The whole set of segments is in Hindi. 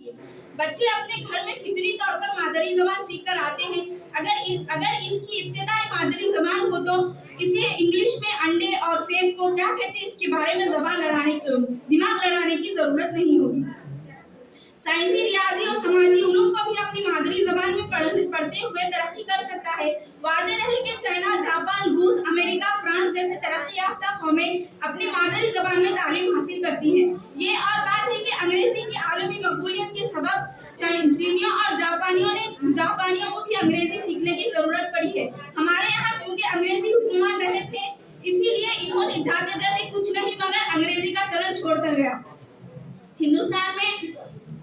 बच्चे अपने घर में फितरी तौर पर मादरी जबान सीख कर आते हैं। अगर इसकी इब्तिदाई मादरी जबान हो तो इसे इंग्लिश में अंडे और सेब को क्या कहते हैं इसके बारे में दिमाग लड़ाने की जरूरत नहीं होगी। साइंसी, रियाजी और समाजी उलूम को भी अपनी मादरी जबान में पढ़ते हुए तरक्की कर सकता है। वाज़ेह रहे कि चाइना, जापान, रूस, अमेरिका, फ्रांस जैसे तरक्की याफ्ता कौमें अपनी मादरी जबान में तालीम हासिल करती हैं। ये और बात है कि अंग्रेजी की आलमी मकबूलियत के सबब चीनियों और जापानियों को भी अंग्रेजी सीखने की जरूरत पड़ी है। हमारे यहाँ चूंकि अंग्रेजी हुक्मरान रहे थे, इसीलिए इन्होंने जाते जाते कुछ नहीं मगर अंग्रेजी का चलन छोड़ कर गया। हिंदुस्तान में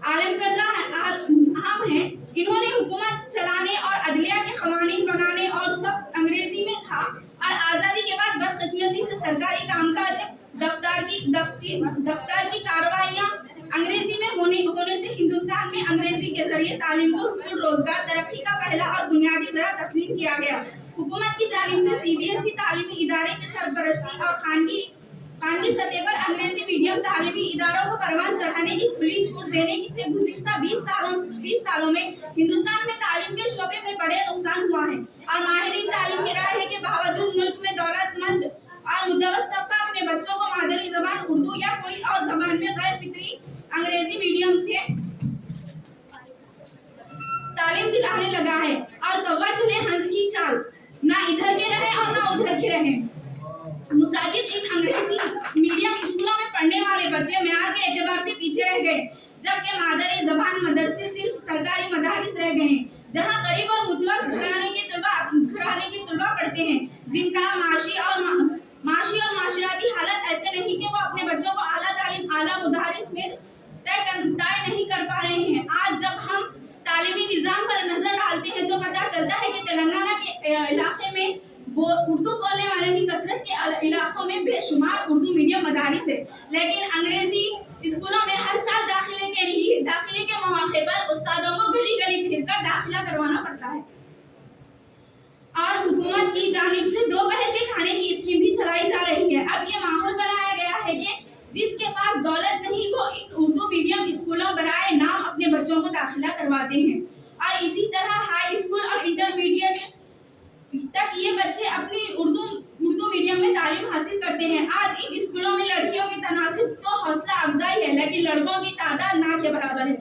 आम है, इन्होंने हुकूमत चलाने और अदलिया के कवानीन बनाने और सब अंग्रेजी में था। और आज़ादी के बाद बदकिस्मती से सरकारी कामकाज, दफ्तर की कार्रवाइयाँ अंग्रेजी में होने से हिंदुस्तान में अंग्रेजी के जरिए तालीम को रोजगार तरक्की का पहला और बुनियादी जरा तस्लीम किया गया। हुकूमत की जानिब से CBSE तालीमी इदारे की सरपरस्ती और खानगी सतह पर अंग्रेजी मीडियम तालीमी इदारों को परवान चढ़ाने की खुली छूट देने से गुज़िश्ता 20 सालों में हिंदुस्तान में तालीम के शोबे में बड़े नुकसान हुआ है। और माहिरीन तालीम की राय है कि बावजूद मुल्क में दौलतमंद और मुद्दवस तबका अपने बच्चों को मादरी जबान उर्दू या कोई और जबान में गैर फितरी अंग्रेजी मीडियम से तालीम दिलाने लगा है। और कौवा चले हंस की चाल, ना इधर के रहे और ना उधर के रहे। मुसाजिद इन अंग्रेजी मीडियम स्कूलों में पढ़ने वाले बच्चे मेयार के एतबार से पीछे रह गए, जबकि मादरी जबान मदरसे सिर्फ सरकारी मदारिस रह गए हैं, जहां गरीब और मुतवस्सित घराने के तलबा पढ़ते हैं, जिनका माशी और माशराती हालत ऐसे नहीं कि वो अपने बच्चों को आला तालीम आला मदारिस में तय नहीं कर पा रहे हैं। आज जब हम तालीमी निज़ाम पर नजर डालते हैं तो पता चलता है कि तेलंगाना के इलाके में उर्दू बोलने वाले की कसरत के इलाकों में बेशुमार उर्दू मीडियम मदारिस है, लेकिन अंग्रेजी स्कूलों में हर साल दाखिले के मौके पर उस्तादों को गली गली फिरकर दाखिला करवाना पड़ता है। और हुकूमत की जानिब से दोपहर के खाने की स्कीम भी चलाई जा रही है। अब ये माहौल बनाया गया है कि जिसके पास दौलत नहीं वो इन उर्दू मीडियम स्कूलों बराए नाम अपने बच्चों को दाखिला करवाते हैं। और इसी तरह हाई स्कूल और इंटरमीडिएट तक ये बच्चे अपनी उर्दू मीडियम में तालीम हासिल करते हैं। आज इन स्कूलों में लड़कियों की तनासिब तो हौसला अफजाई है, लेकिन लड़कों की तादाद ना के बराबर है।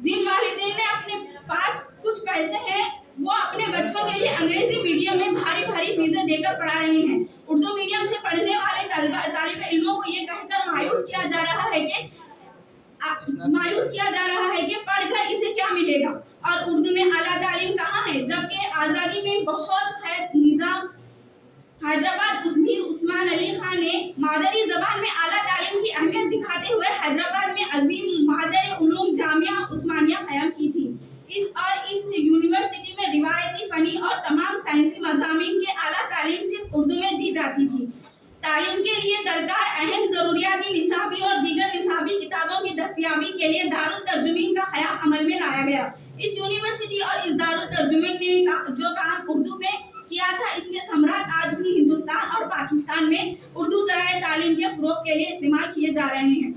जिन वालिदैन ने अपने पास कुछ पैसे हैं वो अपने बच्चों के लिए अंग्रेजी मीडियम में भारी फीसें देकर पढ़ा रहे हैं। उर्दू मीडियम से पढ़ने वाले तालिब इल्मों को ये कहकर मायूस किया जा रहा है कि पढ़कर इसे क्या मिलेगा और उर्दू में आला तालीम कहाँ है, जबकि आज़ादी में बहुत खैर निज़ाम हैदराबाद मीर उस्मान अली खान ने मादरी जबान में आला तालीम की अहमियत दिखाते हुए हैदराबाद में अजीम मादरी उलूम जामिया उस्मानिया क़याम की थी। इस यूनिवर्सिटी में रिवायती फनी और तमाम साइंसी मज़ामीन के आला तालीम सिर्फ उर्दू में दी जाती थी। तालीम के लिए दरकार अहम ज़रूरियाती निसाबी और दीगर निसाबी किताबों की दस्तयाबी के लिए दारुल तर्जुमीन का ख़याल अमल में लाया गया। इस यूनिवर्सिटी और इस दारुल तर्जुमीन ने जो काम उर्दू में किया था, इसके समरात आज भी हिंदुस्तान और पाकिस्तान में उर्दू ज़राए तालीम के फ़रोग़ के लिए इस्तेमाल किए जा रहे हैं।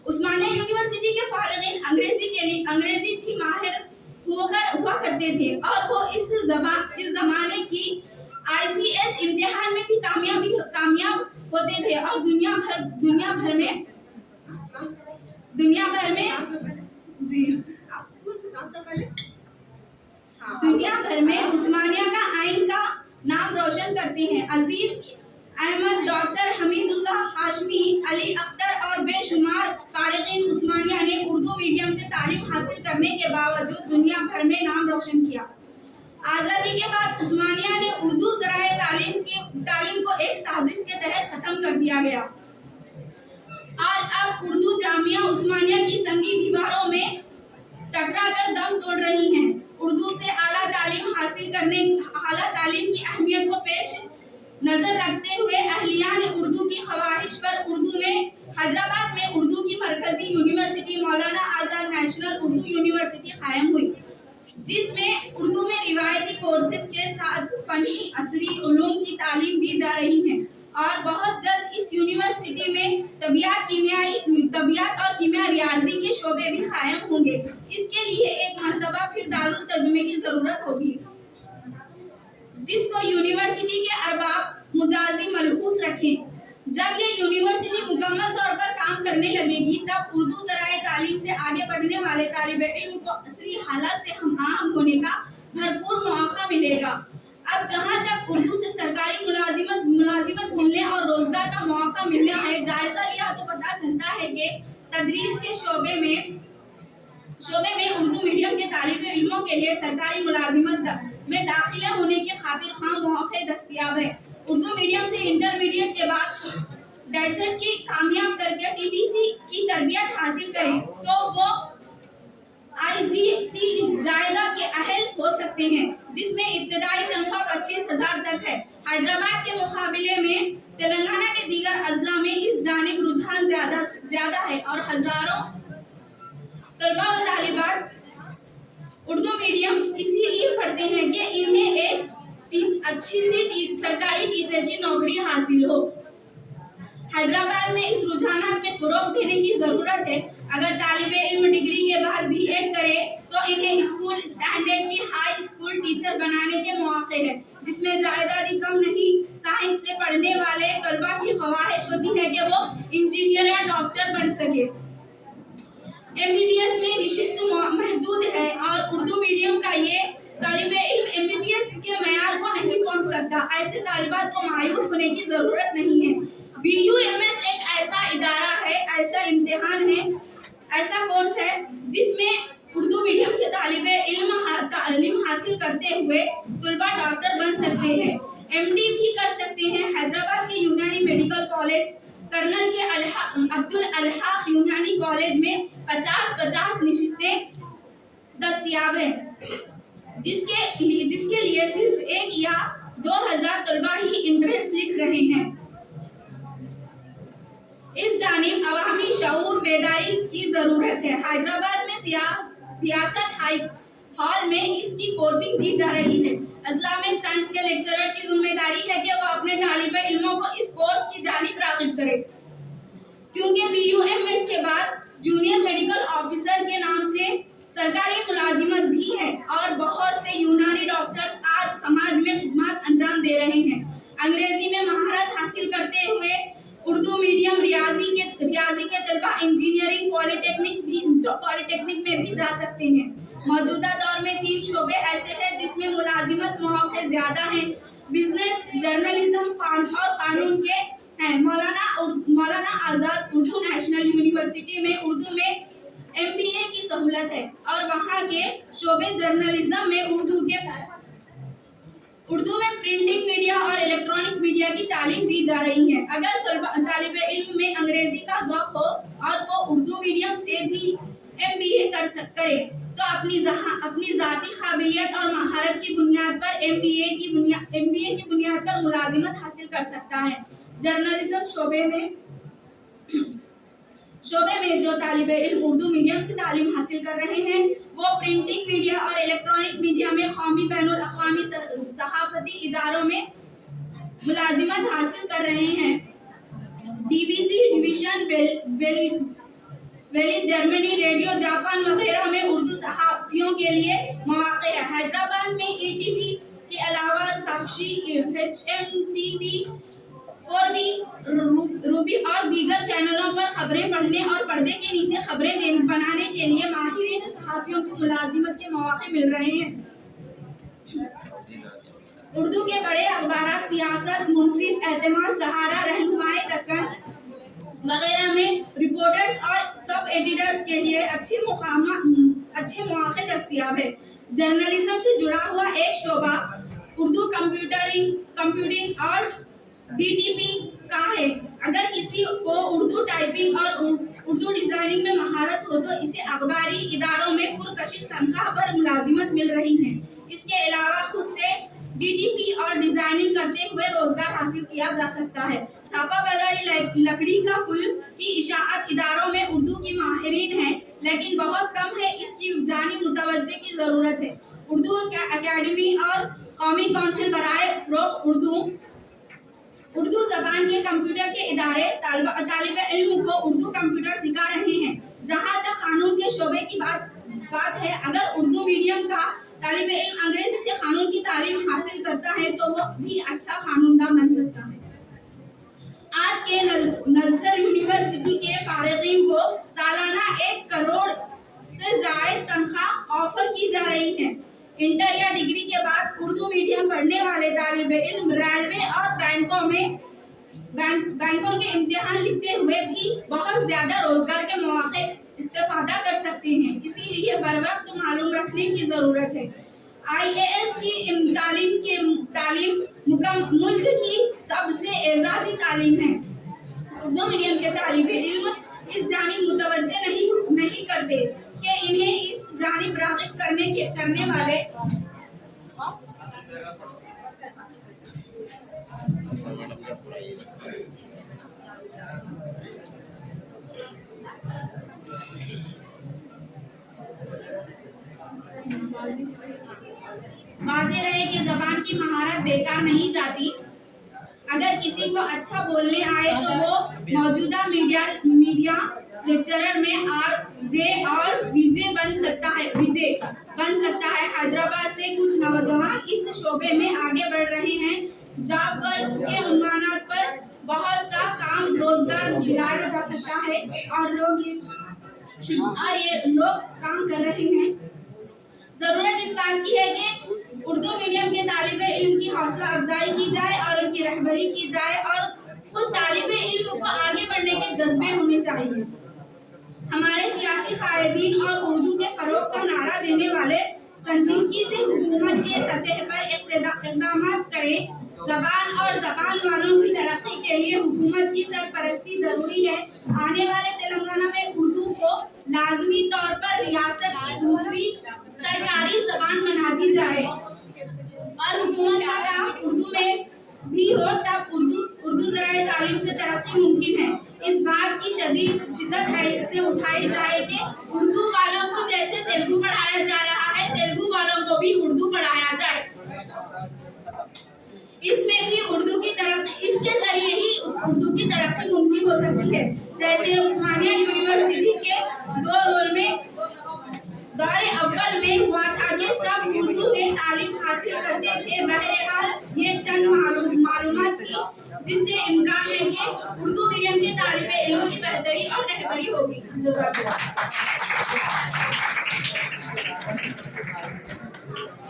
उस्मानिया यूनिवर्सिटी के फ़ारिग़ीन अंग्रेज़ी भी माहिर हुआ करते थे और वो इस ज़माने की ICS इम्तिहान में भी कामयाब होते थे और दुनिया भर में उस्मानिया का आइन का नाम रोशन करते हैं। अजीज अहमद, डॉक्टर हमीदुल्लाह हाशमी, अली अख्तर और बेशुमार फारिगीन उस्मानिया ने उर्दू मीडियम से तालीम हासिल करने के बावजूद दुनिया भर में नाम रोशन किया। आज़ादी के बाद उस्मानिया ने उर्दू ज़राए तालीम को एक साजिश के तहत ख़त्म कर दिया गया और अब उर्दू जामिया उस्मानिया की संगी दीवारों में टकराकर दम तोड़ रही हैं। उर्दू से आला तालीम की अहमियत को पेश नज़र रखते हुए अहलियान उर्दू की ख्वाहिश पर उर्दू में हैदराबाद में उर्दू की मरकजी यूनिवर्सिटी मौलाना आज़ाद नेशनल उर्दू यूनिवर्सिटी कायम हुई, जिसमें उर्दू में रिवायती कोर्सेज के साथ फनी असरी उलूम की तालीम दी जा रही है। और बहुत जल्द इस यूनिवर्सिटी में तबियत और कीमिया रियाजी के शोबे भी कायम होंगे। इसके लिए एक मर्तबा फिर दारुल तर्जुमे की जरूरत होगी, जिसको यूनिवर्सिटी के अरबाब मुजाजी मलहूस रखें। जब ये यूनिवर्सिटी मुकम्मल तौर पर काम करने लगेगी, तब उर्दू ज़राए तालीम से आगे बढ़ने वाले तालिबे इल्म को असली हालात से हम होने का भरपूर मौका मिलेगा। अब जहाँ तक उर्दू से सरकारी मुलाजिमत मिलने और रोजगार का मौका मिलने है जायजा लिया तो पता चलता है कि तदरीस के शोबे में उर्दू मीडियम के तालिबे इल्मों के लिए सरकारी मुलाजिमत में दाखिला होने के खातिर खाम मौके दस्तयाब है। उर्दू मीडियम से इंटरमीडिएट के बाद डाइसेट की कामयाब करके टीटीसी की तरबियत हासिल करें तो वो आईजीटी जायदा के अहल हो सकते हैं, जिसमें इब्तदाई तनख्वाह 25,000 तक है। हैदराबाद के मुकाबले में तेलंगाना के दीगर अजला में इस जानिब रुझान ज्यादा है और हजारों तलबा व तालिबात उर्दू मीडियम इसीलिए पढ़ते हैं कि इन्हें एक अच्छी सी सरकारी टीचर की नौकरी हासिल हो। हैदराबाद में इस रुझानात में फरोग देने की जरूरत है। अगर तालिबे इल्म डिग्री के बाद बीएड करे तो इन्हें स्कूल स्टैंडर्ड की हाई स्कूल टीचर बनाने के मौके हैं, जिसमें जायदादी कम नहीं। साइंस से पढ़ने वाले तलबा की ख्वाहिश होती है कि वो इंजीनियर या डॉक्टर बन सके। एमबीबीएस में निशिस्त महदूद है और उर्दू मीडियम का ये तालिबे इल्म एमबीबीएस के मेयार को नहीं पहुंच सकता। ऐसे तालिबात को मायूस होने की जरूरत नहीं है। बीयूएमएस एक ऐसा इदारा है, ऐसा इम्तिहान है, ऐसा कोर्स है जिसमें उर्दू मीडियम के तालिबे इल्म हासिल करते हुए तलबा डॉक्टर बन सकते हैं, एमडी भी कर सकते हैं। हैदराबाद के यूनानी मेडिकल कॉलेज, कर्नल के अब्दुल अलहाक यूनानी कॉलेज में 50-50 निशिस्तें दस्तयाब हैं, जिसके लिए सिर्फ 1 या 2,000 तलबा ही एंट्रेंस लिख रहे हैं। इस जानिब अवामी शऊर बेदारी की जरूरत है। हैदराबाद में सियासत हाई हॉल में इसकी कोचिंग दी जा रही है। इस्लामिक साइंस के लेक्चरर की जिम्मेदारी है कि वो अपने तालिबे इल्मों को इस कोर्स की जानिब राग़िब करें, क्योंकि बीयूएमएस के बाद जूनियर मेडिकल ऑफिसर के नाम से सरकारी मुलाजिमत भी है और बहुत से यूनानी डॉक्टर्स आज समाज में खिदमत अंजाम दे रहे हैं। अंग्रेजी में महारत हासिल करते हुए उर्दू मीडियम रियाजी के तलबा इंजीनियरिंग पॉलिटेक्निक में भी जा सकते हैं। मौजूदा दौर में 3 शोबे ऐसे हैं जिसमें मुलाजिमत मौके ज्यादा हैं। बिजनेस, जर्नलिज्म और कानून के हैं। मौलाना आजाद उर्दू नेशनल यूनिवर्सिटी में उर्दू में एमबीए की सहूलत है और वहाँ के शोबे जर्नलिज्म में उर्दू में प्रिंटिंग मीडिया और इलेक्ट्रॉनिक मीडिया की तालीम दी जा रही है। अगर तालिबे इल्म में अंग्रेजी का ज़ौक़ हो और वो उर्दू मीडियम से भी एमबीए करे तो अपनी ज़ाती काबिलियत और महारत की बुनियाद पर एमबीए की बुनियाद पर मुलाजिमत हासिल कर सकता है। जर्नलिज्म शोबे में जो तालिबे इल्म उर्दू मीडियम से तालीम हासिल कर रहे हैं वो प्रिंटिंग मीडिया और इलेक्ट्रॉनिक मीडिया में कौमी बैनुल अक़वामी सहाफ़ती इदारों में मुलाजिमत हासिल कर रहे हैं। डीबीसी डिवीजन, वेली जर्मनी, रेडियो जापान वगैरह में उर्दू सहाफ़ियों के लिए मौक़े हैं। हैदराबाद में ईटीवी के अलावा साक्षी, HMTV, 4B, रूबी और दीगर चैनलों पर खबरें पढ़ने और पर्दे के नीचे खबरें बनाने के लिए माहिरीन सहाफ़ियों को मुलाजिमत के मौके मिल रहे हैं। उर्दू के बड़े अखबार सियासत, मुंसिफ, एतमाद, सहारा, रहनुमाए दक्कन वगैरह में रिपोर्टर्स और सब एडिटर्स के लिए अच्छे मौके दस्तयाब है। जर्नलिज्म से जुड़ा हुआ एक शोबा उर्दू कंप्यूटिंग और DTP का है। अगर किसी को उर्दू टाइपिंग और उर्दू डिजाइनिंग में महारत हो तो इसे अखबारी इदारों में पुरकशिश तनख्वाह पर मुलाजिमत मिल रही है। इसके अलावा खुद से DTP और डिजाइनिंग करते हुए रोजगार हासिल किया जा सकता है। छापा बाजारी लकड़ी का पुल की इशाअत इदारों में उर्दू की माहिरीन है, लेकिन बहुत कम है। इसकी जानिब मुतवज्जे की जरूरत है। उर्दू अकेडमी और कौमी कौंसिल बराए फ़रोग़ उर्दू उर्दू जबान के कंप्यूटर के इदारे तालिब इल्म को उर्दू कंप्यूटर सिखा रहे हैं। जहाँ तक कानून के शोबे की बात है, अगर उर्दू मीडियम का तालिब इल्म अंग्रेजी से कानून की तालीम हासिल करता है तो वो भी अच्छा कानूनदा बन सकता है। आज के नलसर यूनिवर्सिटी के फारिगीन को सालाना 1 करोड़ से ज्यादा तनख्वाह ऑफर की जा रही है। इंटर या डिग्री के बाद उर्दू मीडियम पढ़ने वाले तालिब इल्म रेलवे और बैंकों के इम्तिहान लिखते हुए भी बहुत ज्यादा रोजगार के मौके इस्तेफादा कर सकते हैं। इसीलिए बर वक्त मालूम रखने की जरूरत है। IAS की तालीम मुल्क की सबसे एजाजी तालीम है। उर्दू मीडियम के तालिब इल्म इस जानिब मुतवज्जे नहीं करते कि इन्हें इस जानिब राग़िब करने वाले वाज़ेह रहे कि ज़बान की महारत बेकार नहीं जाती। अगर किसी को अच्छा बोलने आए तो वो मौजूदा मीडिया लेक्चरर में RJ और VJ बन सकता है। हैदराबाद से कुछ नौजवान इस शोबे में आगे बढ़ रहे हैं। जॉब के उन्मानात पर बहुत सा काम रोजगार दिलाया जा सकता है और ये लोग काम कर रहे हैं। जरूरत इस बात की है कि उर्दू मीडियम के तालिबे इल्म की हौसला अफजाई की जाए और उनकी रहबरी की जाए और खुद तालिबे इल्म को आगे बढ़ने के जज्बे होने चाहिए। हमारे सियासी कायदीन और उर्दू के फरोग का नारा देने वाले संजीदगी से हुकूमत के सतह पर इक़दाम करें। ज़बान और ज़बान वालों की तरक्की के लिए हुकूमत की सरपरस्ती जरूरी है। आने वाले तेलंगाना में उर्दू को लाजमी तौर पर रियासत की दूसरी सरकारी ज़बान बना दी जाए और हुकूमत का काम उर्दू में भी हो, तब उर्दू ज़राए तालीम से तरक्की मुमकिन है। इस बात की शिद्दत से उठाई जाए कि उर्दू वालों को जैसे तेलुगु पढ़ाया जा रहा है, तेलुगु वालों को भी उर्दू पढ़ाया जाए। इसमें भी इसके जरिए ही उर्दू की तरक्की मुमकिन हो सकती है। जैसे उस्मानिया यूनिवर्सिटी के दौरे अव्वल में हुआ था कि सब उर्दू में तालीम हासिल करते थे। बहरहाल ये चंद मालूमात थी जिससे इम्कान है कि उर्दू मीडियम के तालिबे इल्म की बेहतरी और रहबरी होगी।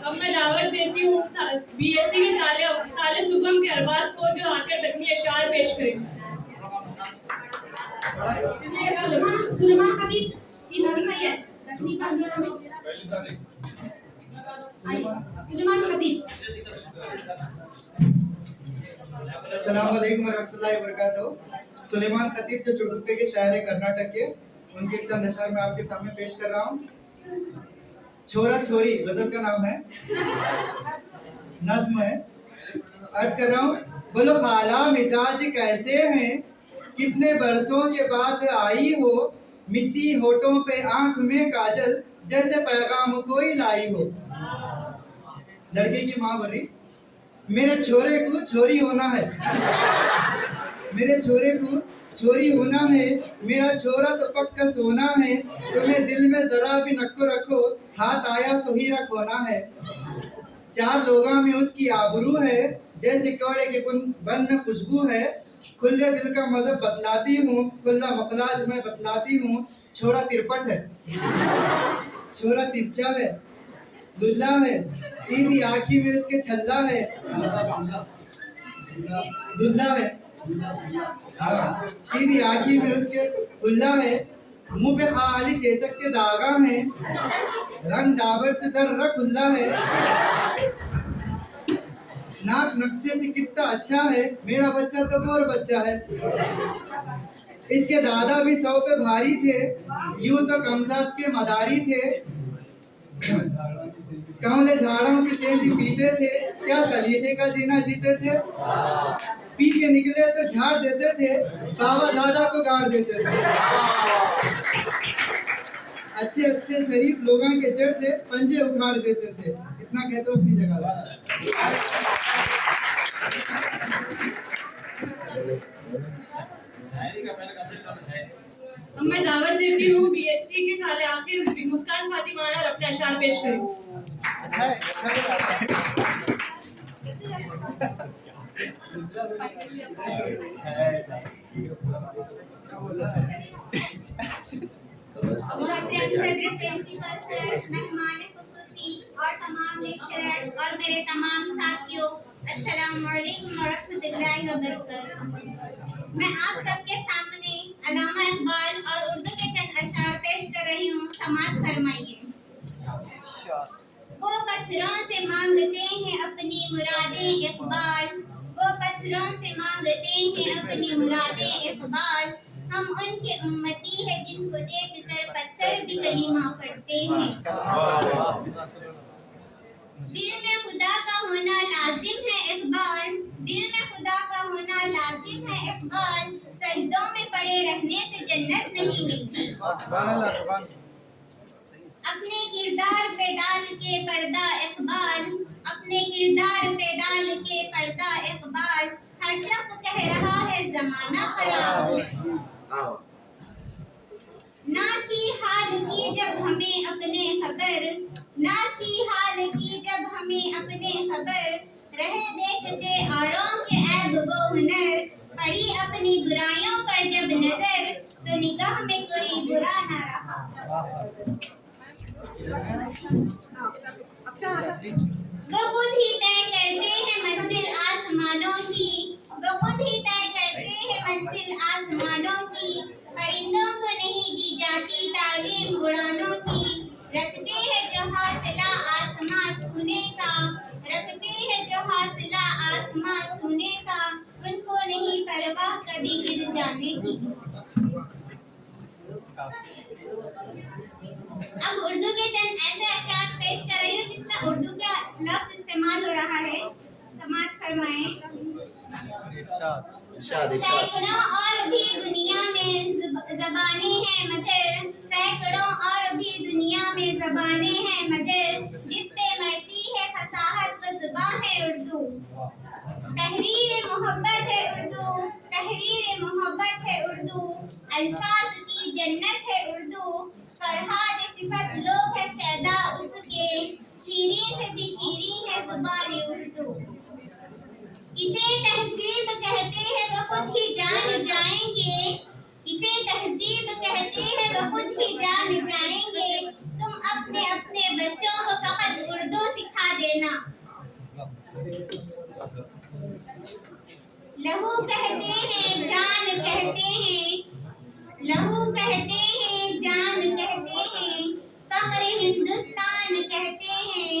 अब मैं दावत देती हूँ BSc के साले सुबम के अरबाज को, जो आकर तकनी अशार पेश करें। सुलेमान खतीब की नज़्म है तकनी सुलेमान खतीब। अस्सलाम वालेकुम रहमतुल्लाहि व बरकातहू। सुलेमान खतीब जो चुटुप्पे के शायर है कर्नाटक के, उनके चंद अशार मैं आपके सामने पेश कर रहा हूँ। छोरा छोरी गजल का नाम है, नज्म है। अर्ज कर रहा हूँ। बोलो खाला मिजाज कैसे हैं, कितने बरसों के बाद आई हो, मिसी होठों पे आंख में काजल, जैसे पैगाम कोई लाई हो। लड़के की माँ बोल रही, मेरे छोरे को छोरी होना है, मेरे छोरे को छोरी होना है, मेरा छोरा तो पक्का सोना है, तुम्हें दिल में जरा भी नक्को रखो, हाथ आया सुहीरा खोना है। चार लोगों में उसकी आबरू है, जैसे कौड़े के बन में खुशबू है, खुले दिल का मजहब बतलाती हूँ, खुला मखलाज में बतलाती हूँ। छोरा तिरपट है, छोरा तिरछा है, लुल्ला है, सीधी आँखी में उसके छल्ला है, लुल्ला है, हाँ, सीधी आँखी में उसके खुल्ला है, मुंह पे खाली चेचक के दागा है, रंग डाबर से जर्रा खुल्ला है, नाक नक्शे से कितना अच्छा है, मेरा बच्चा तो बोर बच्चा है। इसके दादा भी 100 पे भारी थे, यूं तो कमजात के मदारी थे, कमले झाड़ों की सेंधी पीते थे, क्या सलीके का जीना जीते थे, पी के निकले तो झाड़ देते थे, बाबा दादा को गाड़ देते थे। अच्छे अच्छे शरीफ लोगों के जड़ से पंजे उखाड़ देते थे। इतना कहते हो अपनी जगह। अब मैं दावत देती हूँ बीएससी के साल आखिर मुस्कान फातिमा आए और अपने अशार पेश करें। अच्छा है, अच्छा है। और तमाम लेक्चरर्स और मेरे तमाम साथियों, अस्सलाम वालेकुम व रहमतुल्लाहि व बरकातहू। मैं आप सबके सामने अल्लामा इकबाल और उर्दू के चंद अशार पेश कर रही हूँ। समाअत फरमाइए। वो पत्थरों से मांगते हैं अपनी मुरादें इकबाल, वो पत्थरों से मांगते हैं अपनी मुरादें इकबाल। हम उनके उम्मती है जिनको देखकर पत्थर भी कलीमा पढ़ते हैं। दिल में खुदा का होना लाजिम है इकबाल, दिल में खुदा का होना लाजिम है इकबाल। सजदों में पड़े रहने से जन्नत नहीं मिलती। अपने किरदार पे डाल के पर्दा इकबाल, अपने किरदार पे डाल के पर्दा इकबाल। हर शख्स कह रहा है जमाना खराब है। ना थी हाल की जब हमें अपने खबर, ना थी हाल की जब हमें अपने खबर। रहे देखते औरों के ऐब वो हुनर, पड़ी अपनी बुराइयों पर जब नजर तो निगाह में कोई बुरा ना रहा। वो खुद ही तय करते हैं मंजिल आसमानों की, वो खुद ही तय करते हैं मंजिल आसमानों की। परिंदों को नहीं दी जाती तालीम उड़ानों की। रखते हैं जो हौसला आसमां छूने का, रखते हैं जो हौसला आसमां छूने का। उनको नहीं परवाह कभी गिर जाने की। अब उर्दू के चंद ऐसे अशार पेश कर रही हूँ जिसमें उर्दू का लफ्ज इस्तेमाल हो रहा है। समाअत फरमाएं। सैकड़ों और भी दुनिया में ज़बानें हैं मगर, सैकड़ों और भी दुनिया में ज़बानें हैं मगर, जिस पे मरती है फसाहत वो ज़ुबां है उर्दू। तहरीर मोहब्बत है उर्दू, तहरीर मोहब्बत है उर्दू। अल्फाज की जन्नत है उर्दू। फरहाद सिफत लोग है शैदा उसके, शीरीं से भी शीरीं है ज़ुबान उर्दू। इसे तहजीब कहते हैं वो खुद ही जान जाएंगे, इसे तहजीब कहते हैं वो खुद ही जान जाएंगे। तुम अपने अपने बच्चों को फकत उर्दू सिखा देना। लहू कहते हैं जान कहते हैं, लहू कहते हैं जान कहते हैं। फक्र हिंदुस्तान कहते हैं,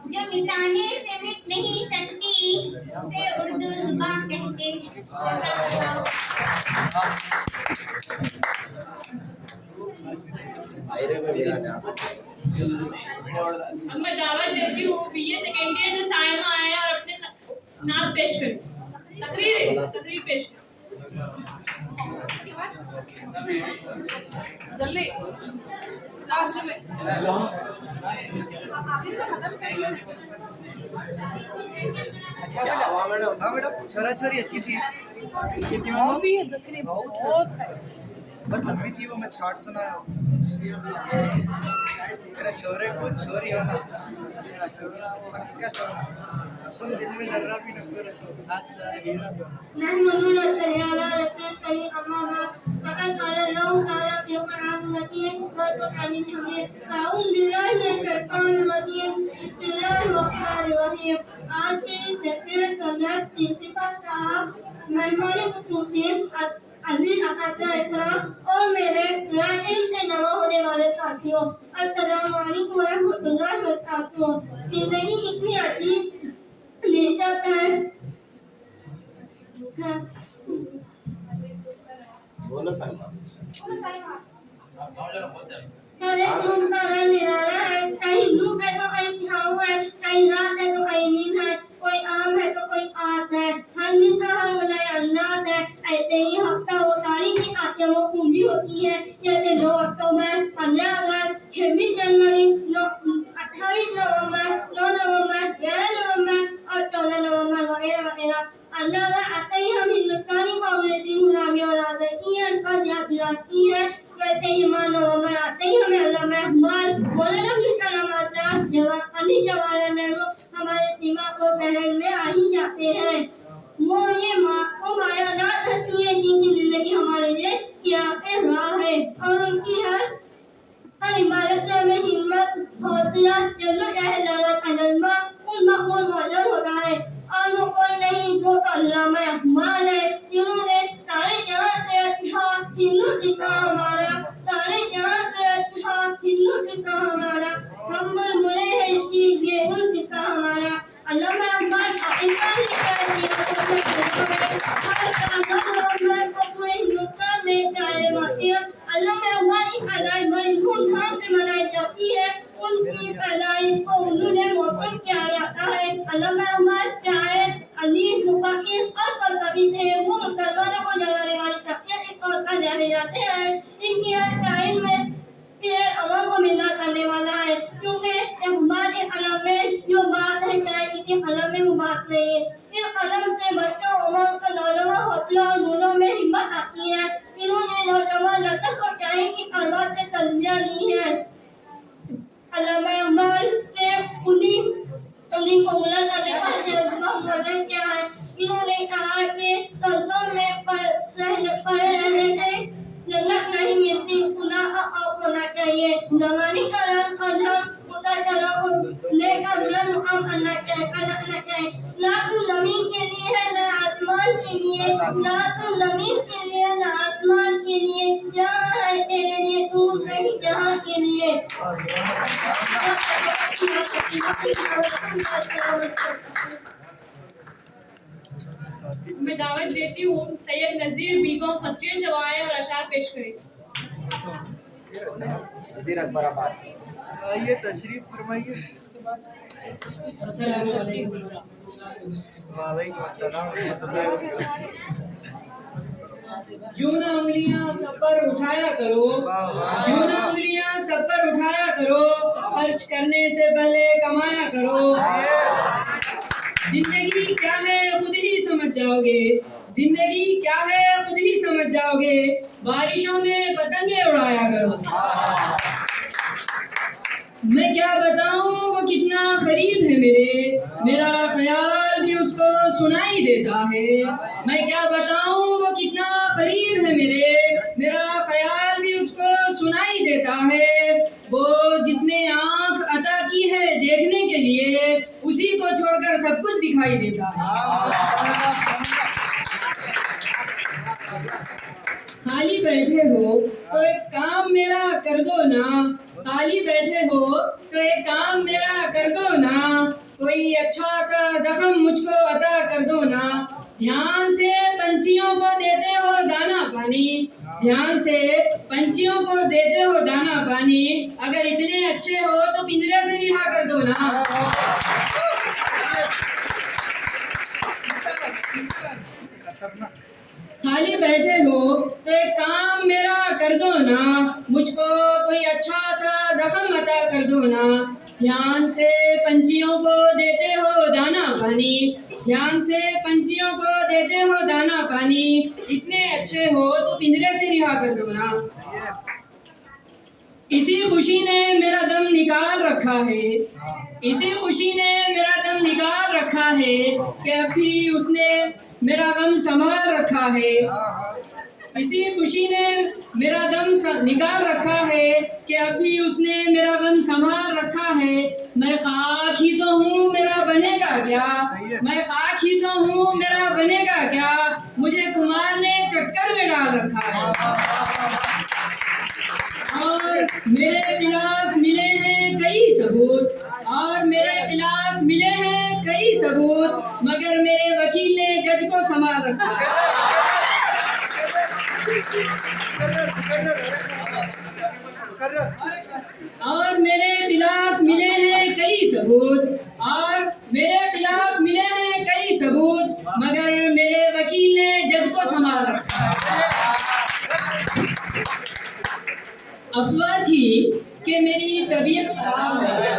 जो मिटाने से मिट नहीं सकती उसे उर्दू जुबान कहते हैं। अब मैं दावत देती हूँ बीए सेकेंड ईयर से साइमा आए और अपने नाम पेश करें। तकरीर पेश करें। जल्दी लास्ट में अच्छा मैडम, हाँ मैडम, छोरा छोरी अच्छी थी। भी है तकरीर बहुत है। बहुत लंबी थी वो, मैं शॉर्ट सुना। मेरा शोरे को छोरी हो ना, क्या छोरा सुन, दिल में जर्रा भी न करे तो हाथ गिरा दो। नहमदुल तआला लकन करी अम्मा फकत काला लौह ताला के कुरान मजीद व कुरान हमीद। अऊज़ु बिल्लाहि मिनश शैतानिर रजीम। बिस्मिल्लाहिर रहमानिर रहीम। आज की तकरीर का नाम सिफत का मेहमान खुसूसी अजीज अकादर इकराम और मेरे इल्म से नवा होने वाले साथियों, अस्सलाम वालेकुम व रहमतुल्लाहि व बरकातहू। जिंदगी इतनी अजीब दिलचस्प है। बोलो साहिबा। कहीं धूप का रंग निराला है, कहीं धूप है तो कहीं छाँव है, कहीं रात है तो कहीं नींद है, कोई आम है तो कोई आस है। हर दिन का हर नया अंदाज है। ऐसे ही हफ्ता वो तारीख की आते वो पूंजी होती है, जैसे 2 अक्टूबर, 15 अगस्त, 26 जनवरी, 28 नवंबर, 9 नवंबर, 11 नवंबर और 14 नवंबर वगैरह वगैरह। अंदाजा आते ही हम हिंदुस्तानी कांग्रेसी गुलामी और आज़ादी अल्फाज याद दिलाती है। अहवाल मौलाना निशाना माता जवाब अली जवाहर नेहरू हमारे दिमाग को पहल में आ ही जाते हैं। वो ये माया रात हंसी है जिनकी जिंदगी हमारे लिए क्या रहा है और उनकी हर इबादत में हमें हिम्मत हौसला जल्द दावत अजमा उनका कोई मौजूद होता है और वो कोई नहीं जो अल्लामा इकबाल है जिन्होंने सारे जहां से अच्छा हिंदू सीखा हमारा, सारे जहां से अच्छा हिंदू सीखा हमारा, हम बुरे हैं इसकी बेगुल सीखा हमारा। अल्लामा इकबाल का इतना ही प्यार को पूरे हिंदुस्तान में चाहे मसीह अल्लामा इकबाल की पैदाइश बड़ी धूमधाम से मनाई जाती है। उनकी पैदाइश को उर्दू में मौसम किया जाता है। अल्लामा इकबाल चाहे अजीब मुफक्किर और कवि थे। वो मुसलमानों को जलाने वाली शख्सियत एक और का जाने जाते हैं। इनकी हर टाइम में अवाम को मिलना करने वाला है क्योंकि इकबाल के कलम में जो बात है चाहे किसी कलम में वो बात नहीं है। इस कलम से बच्चों उमर का नौजवान हौसला और नूरों में हिम्मत आती है। इन्होंने नौजवान नस्ल को चाहे की अल्लाह से तस्बिया ली है। अल्लामा इकबाल से उन्हीं को बुलंद करने का जज्बा मॉडर्न क्या है। इन्होंने कहा कि कल्पों में पड़े रहने से जन्नत नहीं मिलती, खुदा का खौफ होना चाहिए। जवानी का रंग अजम उतर चला लेकर बुलंद मुकाम करना चाहिए। ना तो जमीन के लिए है ना आसमान के लिए, ना तो जमीन के लिए ना आसमान के लिए, जहाँ है तेरे लिए तू नहीं जहाँ के लिए। मैं दावत देती हूँ सैयद नजीर बीगम फर्स्ट ईयर से वो आए और अशार पेश करें। आइए तशरीफ फरमाइए। वालेकुम अस्सलाम रहमतुल्लाहि व बरकातहू। यूं ना उंगलियां सब पर उठाया करो, यूं ना उंगलियां सब पर उठाया करो, खर्च करने से पहले कमाया करो। जिंदगी क्या है खुद ही समझ जाओगे, जिंदगी क्या है खुद ही समझ जाओगे, बारिशों में पतंगे उड़ाया करो। मैं क्या बताऊं वो कितना करीब है मेरा ख्याल भी उसको सुनाई देता है। मैं क्या बताऊं वो कितना करीब है मेरा ख्याल भी उसको सुनाई देता है। वो जिसने आंख अता की है देखने के लिए, उसी को छोड़कर सब कुछ दिखाई देता है। खाली बैठे हो तो एक काम मेरा कर दो ना, खाली बैठे हो तो एक काम मेरा कर दो ना, कोई अच्छा सा जख्म मुझको अता कर दो ना। ध्यान से पंछियों को देते हो दाना पानी, ध्यान से पंछियों को देते हो दाना पानी, अगर इतने अच्छे हो तो पिंजरे से रिहा कर दो ना। खाली बैठे हो तो एक काम मेरा कर दो ना, मुझको कोई अच्छा सा जख्म अता कर दो ना। ध्यान से पंछियों को देते हो दाना पानी, ध्यान से पंछियों को देते हो दाना पानी, इतने अच्छे हो तो पिंजरे से रिहा कर दो ना। इसी खुशी ने मेरा दम निकाल रखा है, इसी खुशी ने मेरा दम निकाल रखा है कि अभी उसने मेरा गम संभाल रखा है। इसी खुशी ने मेरा दम निकाल रखा है कि अभी उसने मेरा गम संभाल रखा है। मैं खाक ही तो हूँ मेरा बनेगा क्या, मैं खाक ही तो हूँ मेरा बनेगा क्या, मुझे कुमार ने चक्कर में डाल रखा है। और मेरे खिलाफ मिले हैं कई सबूत, और मेरे खिलाफ मिले हैं कई सबूत, मगर मेरे वकील ने जज को संभाल रखा है। और मेरे खिलाफ मिले हैं कई सबूत, और मेरे खिलाफ मिले हैं कई सबूत, मगर मेरे वकील ने जज को संभाल रखा है। अफवाह थी कि मेरी तबीयत खराब है,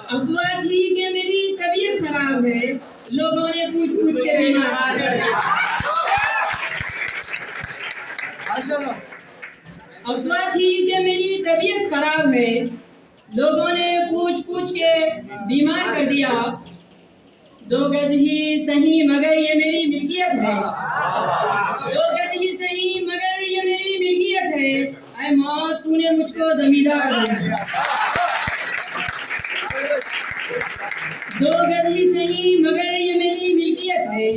अफवाह थी कि मेरी तबीयत खराब है, लोगों ने पूछ पूछ के बीमार कर दिया। अफवाह थी कि मेरी तबीयत खराब है। लोगों ने पूछ पूछ के बीमार कर दिया। 2 गज ही सही मगर ये मेरी मिल्कियत है। 2 गज ही सही मगर ये मेरी मिल्कियत है। ऐ मौत तूने मुझको जमींदार बना दिया। 2 गज ही सही मगर ये मेरी मिल्कियत है।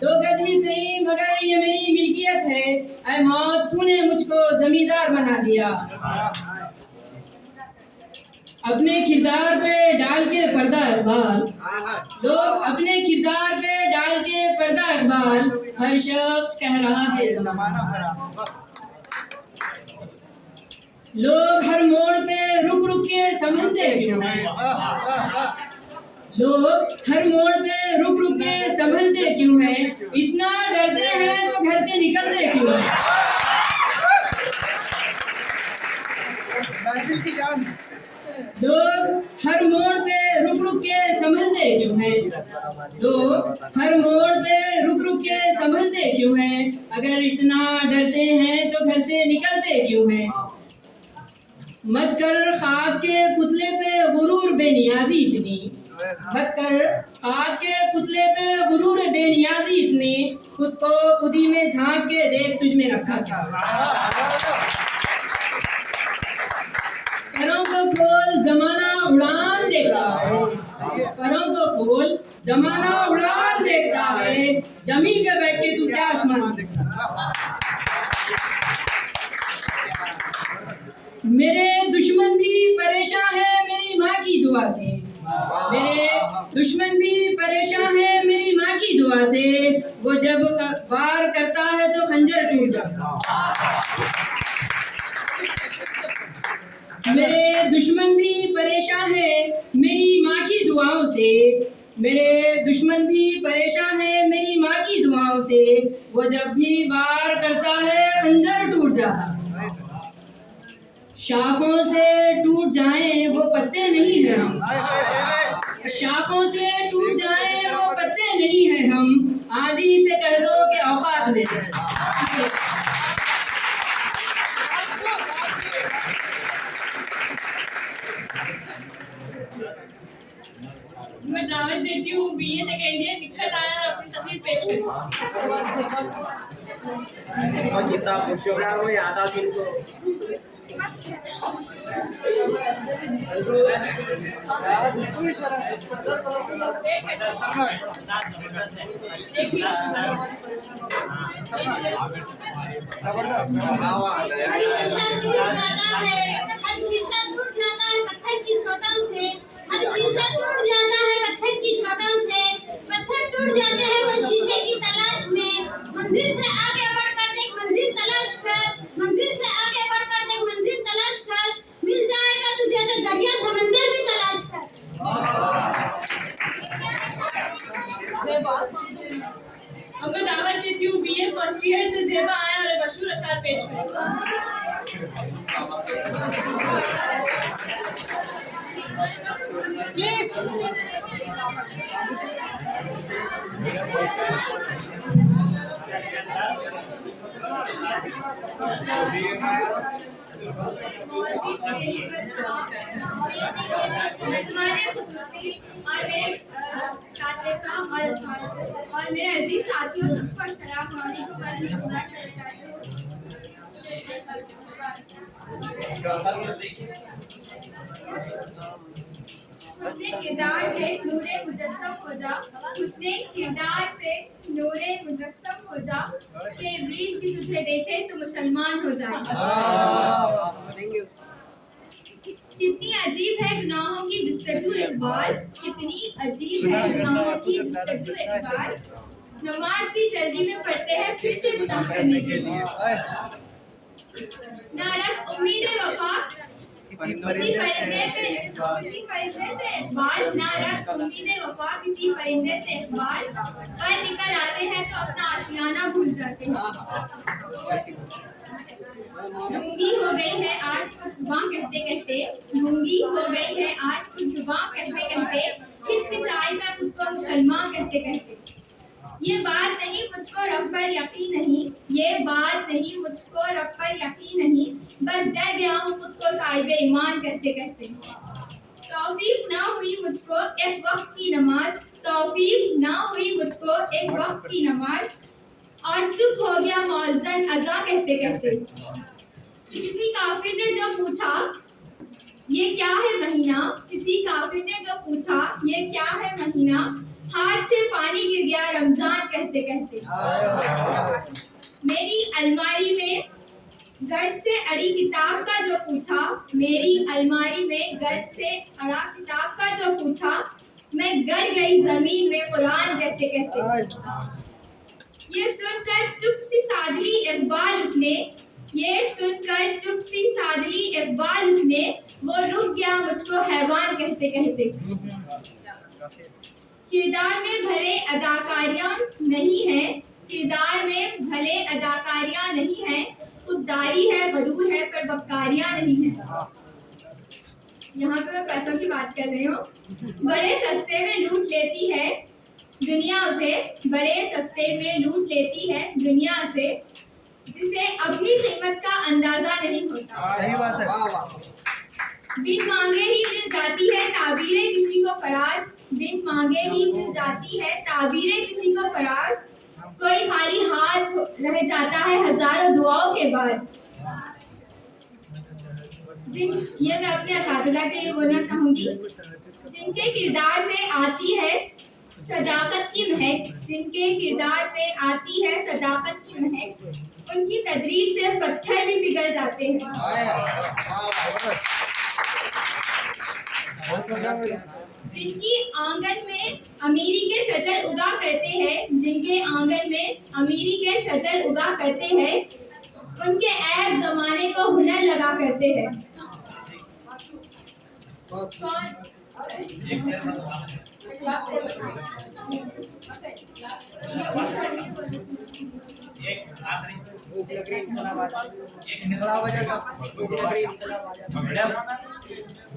2 गज ही सही मगर ये मेरी मिल्कियत है। ऐ मौत तूने मुझको जमींदार बना दिया। अपने किरदार पे डाल के पर्दा इकबाल, लोग अपने किरदार पे डाल के पर्दा इकबाल, हर शख्स कह रहा है ज़माना खराब। लोग हर मोड़ पे रुक रुक के संभलते क्यों हैं? लोग हर मोड़ पे रुक रुक के संभलते क्यों हैं? इतना डरते हैं तो घर से निकलते क्यों हैं? लोग हर मोड़ पे रुक रुक के संभलते क्यों हैं? लोग हर मोड़ पे रुक रुक के संभलते क्यों हैं? अगर इतना डरते हैं तो घर से निकलते क्यों हैं? मत कर खाक के पुतले पे गुरूर बेनियाजी इतनी, मत कर खाक के पुतले पे गुरूर बेनियाजी इतनी, खुद को खुदी में झांक के देख तुझ में रखा क्या। परों को खोल जमाना उड़ान देखता है, परों को खोल जमाना उड़ान देखता है, जमीन पे बैठ के तू क्या आसमान देखता है। मेरे दुश्मन भी परेशान है मेरी माँ की दुआ से, मेरे दुश्मन भी परेशान है मेरी माँ की दुआ से, वो जब वार करता है तो खंजर टूट जाता। मेरे दुश्मन भी परेशान है मेरी माँ की दुआओं से, मेरे दुश्मन भी परेशान है मेरी माँ की दुआओं से, वो जब भी वार करता है खंजर टूट जाता। शाखों से टूट जाएं वो पत्ते नहीं हैं हम, शाखों से टूट जाएं वो पत्ते नहीं हैं हम, आंधी से कह दो कि औकात में है। मैं दावत देती हूँ BA सेकेंड ईयर निखत आया और अपनी तस्वीर पेश करें। किताब प्रोग्राम में आता सिंह शीशा टूट जाता है पत्थर की चोटों से, हर शीशा टूट जाता है पत्थर की चोटों से, पत्थर टूट जाते हैं वो शीशे की तलाश में, मंजिल से आगे बढ़कर देख मंजिल तलाश कर, मंजिल से आगे बढ़कर देख मंजिल तलाश कर, मिल जाएगा तुझे तो दरिया समंदर भी तलाश कर। अब मैं दावत देती हूँ BA फर्स्ट ईयर से ज़ेबा आया और मशहूर अशार पेश करें। प्लीज मैं तुम्हारे खुसूसी और मेरे साथियों और मेरे अजीज साथियों सबको अस्सलाम वालेकुम वरहमतुल्लाहि वबरकातुहू। उसने किरदार से नूरे मुजस्सम हो जा, उसने किरदार से नूरे मुजस्सम हो जा, कि इब्लीस भी तुझे देखे तो मुसलमान हो जाए। कितनी अजीब है गुनाहों की जुस्तजू इकबाल, कितनी अजीब है गुनाहों की जुस्तजू इकबाल, नमाज भी जल्दी में पढ़ते हैं फिर से गुनाह करने के लिए। नारक उम्मीद वफा किसी परिंदे से इकबाल, नारक उम्मीद वफा किसी परिंदे से इकबाल, पर निकल आते हैं तो अपना आशियाना भूल जाते हैं। गूंगी हो गई है आज कुछ जुबान कहते कहते, गूंगी हो गई है आज कुछ जुबान कहते कहते, हिचकिचाई मैं खुद को मुसलमान कहते कहते। ये बात नहीं मुझको रब पर यकीन नहीं, ये बात नहीं मुझको रब पर यकीन नहीं, बस डर गया हूँ खुद को साहिब ईमान कहते कहते। तौफीक ना हुई मुझको एक वक्त की नमाज, तौफीक ना हुई मुझको एक वक्त की नमाज, और चुप हो गया मौज़न अज़ा कहते कहते। किसी काफिर ने जो पूछा ये क्या है महीना, किसी काफिर ने जो पूछा ये क्या है महीना, हाथ से पानी गिर गया रमजान कहते कहते। मेरी अलमारी में गर्द से अड़ी किताब का जो पूछा, मेरी अलमारी में गर्द से अड़ा किताब का जो पूछा, मैं गड़ गई जमीन में कुरान कहते कहते। ये सुनकर चुप सी सादली इकबाल उसने, ये सुनकर चुप सी सादली इकबाल उसने, वो रुक गया मुझको हैवान कहते कहते। किरदार में भले अदाकारियां नहीं है, किरदार में भले अदाकारियां नहीं है, खुददारी है गरूर है पर बक्कारियां नहीं है। यहाँ पे मैं पैसों की बात कर रही हूँ। बड़े सस्ते में लूट लेती है दुनिया उसे, बड़े सस्ते में लूट लेती है दुनिया से, जिसे अपनी कीमत का अंदाजा नहीं होता। सही बात है। बिन मांगे ही मिल जाती है ताबीरे किसी को फराज, बिन मांगे ही मिल जाती है ताबीरे किसी को फराज, कोई खाली हाथ रह जाता है हजारों दुआओं के बाद। ये मैं अपने असातिज़ा के लिए बोलना चाहूंगी। जिनके किरदार से आती है सदाकत की महक, जिनके किरदार से आती है सदाकत की महक, उनकी तदरीस से पत्थर भी पिघल जाते हैं। जिनकी आंगन में अमीरी के शजर उगा करते हैं, जिनके आंगन में अमीरी के शजर उगा करते हैं, उनके ऐब जमाने को हुनर लगा करते हैं।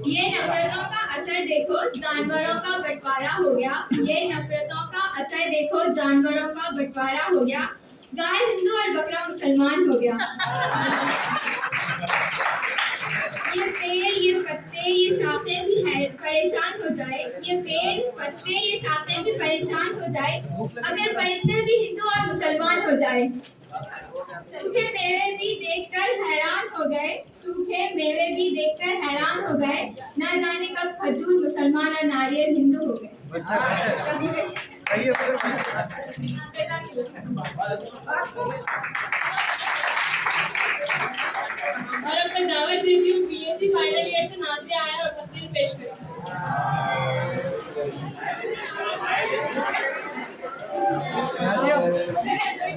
ये नफरतों का असर देखो जानवरों का बंटवारा हो गया, ये नफरतों का असर देखो जानवरों का बंटवारा हो गया, गाय हिंदू और बकरा मुसलमान हो गया। ये पेड़ ये पत्ते ये शाखें भी है परेशान हो जाए, ये पेड़ पत्ते ये शाखें भी परेशान हो जाए, अगर परिंदे भी हिंदू और मुसलमान हो जाए। सूखे मेवे भी देखकर हैरान हो गए, सूखे मेवे भी देखकर हैरान हो गए, ना जाने कब खजूर मुसलमान और नारियल हिंदू हो गए। और अब मैं दावत देती हूँ बीएससी फाइनल ईयर से नाज़िया आया और तकरीर पेश कर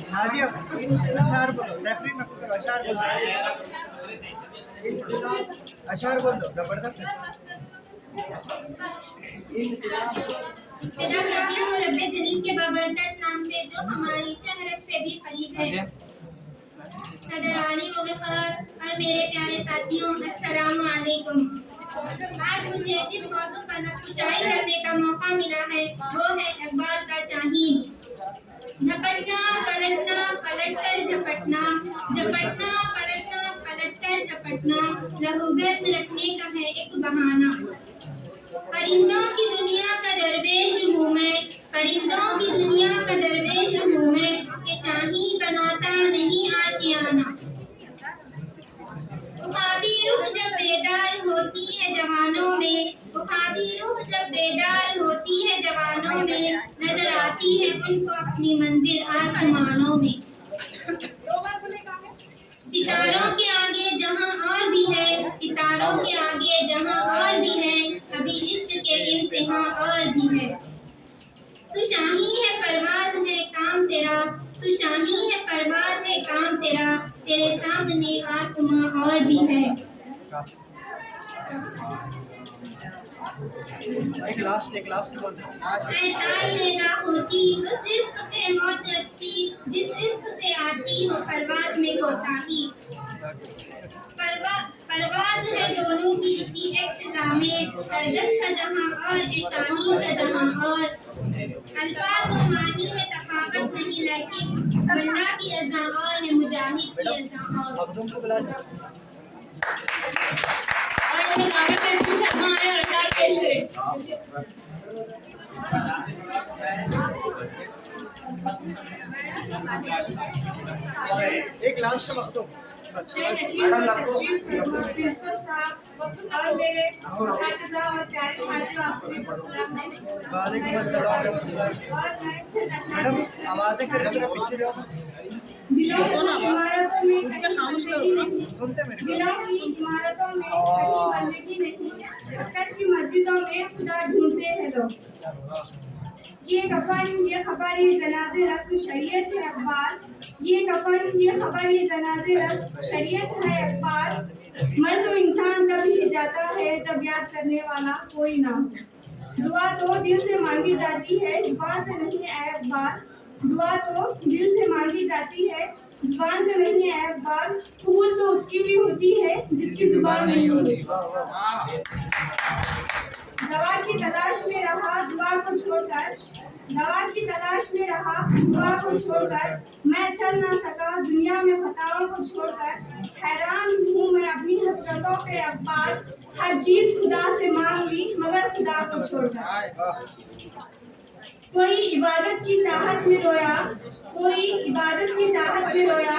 नाजिया अशार बोलो, तफरीर न करो, अशार बोलो, अशार बोलो, जबरदस्त है। इब्तिदा करती हूँ रब्बे जलील के बाबरकत नाम से जो हमारी शहरत से भी खलीफ है। सदर आली व वक़ार और मेरे प्यारे साथियों अस्सलामु अलैकुम। आज मुझे जिस मौजू पर नक्शुशाई करने का मौका मिला है वो है इकबाल का शाहीन। झपटना पलटना पलटकर झपटना, झपटना पलटना पलटकर झपटना, लहूगर्द रखने का है एक बहाना। परिंदों की दुनिया का दरवेश हूँ मैं, परिंदों की दुनिया का दरवेश हूँ मैं, कि शाही बनाता नहीं आशियाना। ख्वाबी रूह जब बेदार होती है जवानों में, ख्वाबी रूह जब बेदार होती है जवानों में, नजर आती है उनको अपनी मंजिल आसमानों में। सितारों के आगे जहां और भी है, सितारों के आगे जहां और भी है, कभी इश्क के इम्तिहान और भी है। तू शाही है परवाज है काम तेरा, तू शाही है परवाज है काम तेरा, तेरे सामने आसमां और भी है। एक लास्ट बोल दो। रेजा होती उस इश्क से मौत अच्छी, जिस इश्क से आती हो परवाज में कोताही। परवाज है दोनों की इसी इक्तिदा में, सरगस का जहां और शाही का जहां और। अल्फाज व मानी में तफावत मोहब्बत नहीं लेकिन सल्ला की अज़ा और मुजाहिद की अज़ा और मखदूम को बुला और हमें दावत है कि शर्मा आए और अशार पेश करें। एक लास्ट मखदूम प्रिंसिपल साहब और मेरे साथियों और प्यारे साथियों, आपसे वालेकुम अस्सलाम मैडम आवाज़ें कर जरा पीछे जाओ दिलों की इमारतों में बंदगी नहीं, सुनते मेरे दिलों की इमारतों में कहीं बंदगी नहीं, पत्थर की मस्जिदों में खुदा ढूंढते हैं लोग। ये कफन, ये खबर, ये जनाजे रस्म शरीयत है अखबार, ये कफन, ये खबर, ये जनाजे रस्म शरीयत है अखबार। मर तो इंसान तभी जाता है जब याद करने वाला कोई ना हो। दुआ तो दिल से मांगी जाती है, जुबान से नहीं है अखबार। दुआ तो दिल से मांगी जाती है, जुबान से नहीं है अखबार। कबूल तो उसकी भी होती है जिसकी जुबान नहीं होती। दवा की तलाश में रहा दुआ को छोड़कर, दवा की तलाश में रहा दुआ को छोड़कर। मैं चल ना सका दुनिया में खताओं को छोड़कर। हैरान हूँ मैं अपनी हसरतों पे अखबार। हर चीज खुदा से मांग ली मगर खुदा को छोड़कर। कोई इबादत की चाहत में रोया, कोई इबादत की चाहत में रोया,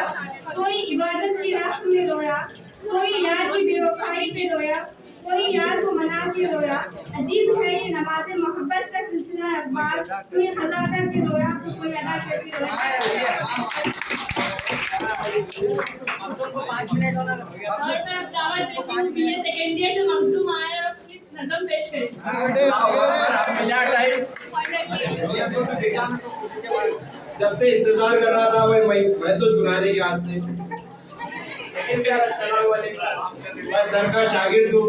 कोई इबादत की राह में रोया, कोई यार की बेवफाई पे रोया, कोई यार को मना के रोया। अजीब है ये नमाज़े मोहब्बत का सिलसिला अखबार। कोई खजा करके रोया तो कोई अदा करके रोया। और मैं अब दावत देती हूँ कि ये सेकेंड ईयर से मखदूम आए और अपनी नज़म पेश करें। जब से इंतजार कर रहा था मैं तो सुनाने के आज से मैं सर का शागिर्द हूँ।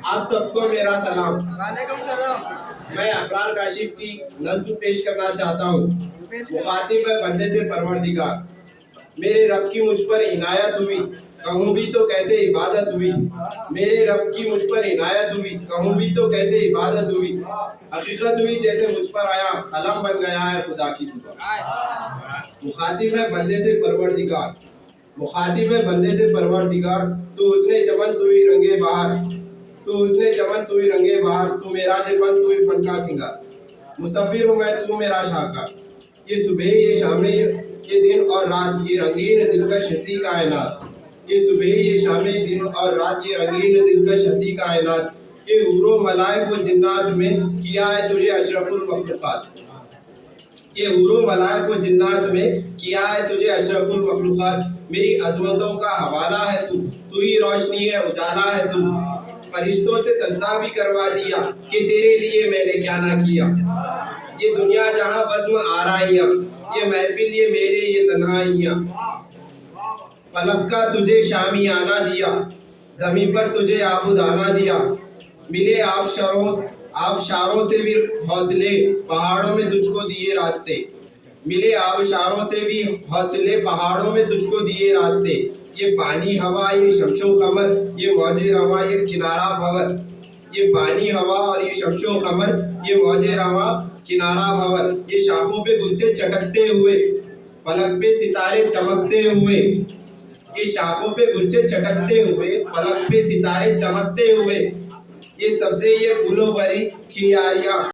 आप सबको मेरा सलाम। वालेकुम सलाम मैं अफरार काशिफ की नज़्म पेश करना चाहता हूँ। मुखातिब है बंदे से परवरदिगार, मेरे रब की मुझ पर इनायत हुई, कहूँ भी तो कैसे इबादत हुई। मेरे रब की मुझ पर इनायत हुई, कहूँ भी तो कैसे इबादत हुई। हकीकत हुई जैसे मुझ पर आया, कलम बन गया है खुदा की जुबान। मुखातिब है बंदे से परवरदिगार, मुखातिब है बंदे से परवरदिगार। तू उसने चमन तू ही रंगे बहार, तू उसने चमन तू ही रंगे बहार। तू मेरा जबन तू ही फन का सिंगार, मुसव्विर हूँ मैं तू मेरा शाहकार। ये सुबह ये शामें ये दिन और रात, ये रंगीन दिलकश हंसी कायनात। ये सुबह ये शामें दिन और रात, ये रंगीन दिलकश हंसी कायनात। ये हूरो मलाइक व जिन्नात में किया है तुझे अशरफुल मखलूकात। ये हूरो मलाइक व जिन्नात में किया है तुझे अशरफुल मखलूकात। मेरी अजमतों का हवाला है तू, तू ही रोशनी है उजाला है तू। फरिश्तों से सजदा भी करवा दिया कि तेरे लिए मैंने क्या ना किया। ये दुनिया जहाँ बज़्म आराइयाँ, ये महफिल ये मेले ये तन्हाइयाँ। फलक का तुझे शामियाना दिया, ज़मीं पर तुझे आबुदाना दिया। मिले आबशारों से भी हौसले, पहाड़ों में तुझको दिए रास्ते। मिले आबशारों से भी हौसले, पहाड़ों में तुझको दिए रास्ते। ये पानी हवा ये शमशो कमर, ये मौजे रवा ये किनारा भंवर। ये पानी हवा और ये शमशो कमर, ये मौजे रवा किनारा भंवर। ये शाखों पे गुलचे चटकते हुए, फलक पे सितारे चमकते हुए। ये शाखों पे गुलचे चटकते हुए, फलक पे सितारे चमकते हुए। ये सब्जे ये फूलों भरी खियारियाँ।